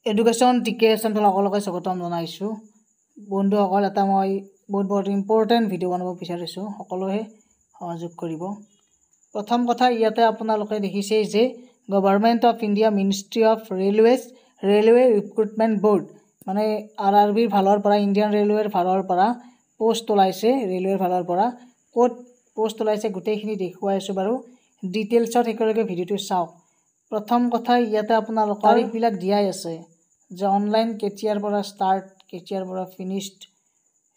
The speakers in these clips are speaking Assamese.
এডুকেশ্যন টিকে চেনেলক স্বাগতম জনাইছোঁ বন্ধুসকল। এটা মই বহুত ইম্পৰ্টেণ্ট ভিডিঅ' বনাব বিচাৰিছোঁ, সকলোৱে সহযোগ কৰিব। প্ৰথম কথা, ইয়াতে আপোনালোকে দেখিছেই যে government of India ministry of railway recruitment board মানে RRBৰ ফালৰ পৰা, ইণ্ডিয়ান ৰেলৱেৰ ফালৰ পৰা পোষ্ট ওলাইছে। ৰেলৱেৰ ফালৰ পৰা ক'ত পোষ্ট ওলাইছে গোটেইখিনি দেখুৱাই আছোঁ বাৰু। ডিটেইলছত একেলগে ভিডিঅ'টো চাওক। প্ৰথম কথা, ইয়াতে আপোনালোকৰ তাৰিখবিলাক দিয়াই আছে যে অনলাইন কেতিয়াৰ পৰা ষ্টাৰ্ট, কেতিয়াৰ পৰা ফিনিশ্ড।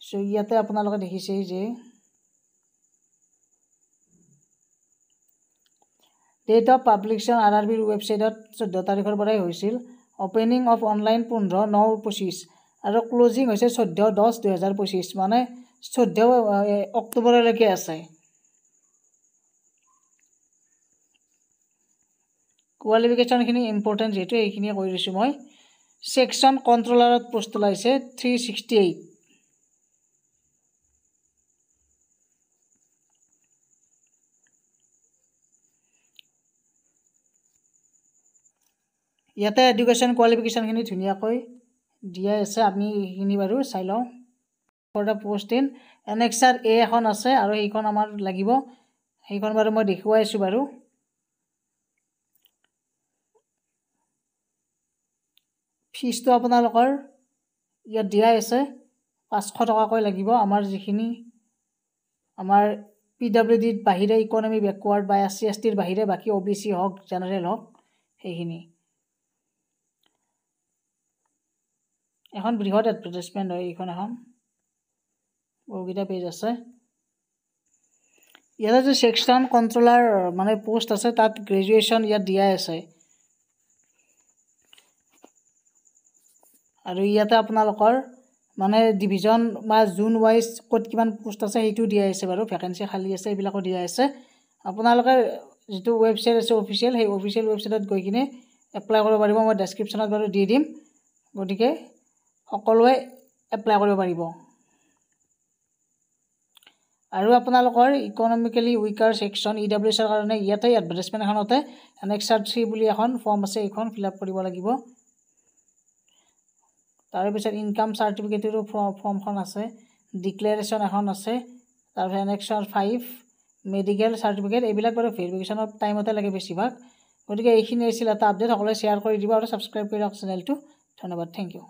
চ' ইয়াতে আপোনালোকে দেখিছেই যে ডেট অফ পাব্লিকেশ্যন RRBৰ ৱেবছাইটত 14 তাৰিখৰ পৰাই হৈছিল। অপেনিং অফ অনলাইন 15/9/25 আৰু ক্লজিং হৈছে 14/10/2025, মানে 14 অক্টোবৰলৈকে আছে। কোৱালিফিকেশ্যনখিনি ইম্পৰ্টেণ্ট যিহেতু এইখিনিয়ে কৈ দিছোঁ মই। ছেকশ্যন কণ্ট্ৰলাৰত পোষ্ট ওলাইছে 368। ইয়াতে এডুকেশ্যন কোৱালিফিকেশ্যনখিনি ধুনীয়াকৈ দিয়াই আছে, আমি এইখিনি বাৰু চাই লওঁ। For the post in annexure A এখন আছে আৰু সেইখন আমাৰ লাগিব, সেইখন বাৰু মই দেখুৱাই আছোঁ বাৰু। ফিজটো আপোনালোকৰ ইয়াত দিয়াই আছে, 500 টকাকৈ লাগিব। আমাৰ যিখিনি আমাৰ PWDৰ বাহিৰে, ইকনমি বেকৱাৰ্ড বা SC/STৰ বাহিৰে বাকী OBC হওক, জেনেৰেল হওক, সেইখিনি। এখন বৃহৎ এডভাৰটাইজমেণ্ট হয় এইখন, এখন বহুকেইটা পেজ আছে। ইয়াতে যে ছেকশ্যন কণ্ট্ৰলাৰ মানে পোষ্ট আছে, তাত গ্ৰেজুৱেশ্যন ইয়াত দিয়াই আছে। আৰু ইয়াতে আপোনালোকৰ মানে ডিভিজন বা জোন ৱাইজ ক'ত কিমান পোষ্ট আছে সেইটো দিয়া আছে বাৰু। ভেকেঞ্চি খালী আছে, এইবিলাকো দিয়া আছে। আপোনালোকে যিটো ৱেবছাইট আছে অফিচিয়েল, সেই অফিচিয়েল ৱেবছাইটত গৈ কিনে এপ্লাই কৰিব পাৰিব। মই ডেছক্ৰিপশ্যনত বাৰু দি দিম, গতিকে সকলোৱে এপ্লাই কৰিব পাৰিব। আৰু আপোনালোকৰ ইকনমিকেলি উইকাৰ ছেকশ্যন EWSৰ কাৰণে ইয়াতে এডভাৰটাইজমেণ্ট এখনতে এনেক্সাৰ 3 বুলি এখন ফৰ্ম আছে, এইখন ফিল আপ কৰিব লাগিব। তাৰপিছত ইনকাম চাৰ্টিফিকেটৰো ফৰ্মখন আছে, ডিক্লেৰেশ্যন এখন আছে, তাৰপিছত এনেক্সাৰ 5, মেডিকেল চাৰ্টিফিকেট, এইবিলাক বাৰু ভেৰিফিকেশ্যনৰ টাইমতে লাগে বেছিভাগ। গতিকে এইখিনি আছিল এটা আপডেট। সকলোৱে শ্বেয়াৰ কৰি দিব আৰু ছাবস্ক্ৰাইব কৰি ৰাখক চেনেলটো। ধন্যবাদ, থেংক ইউ।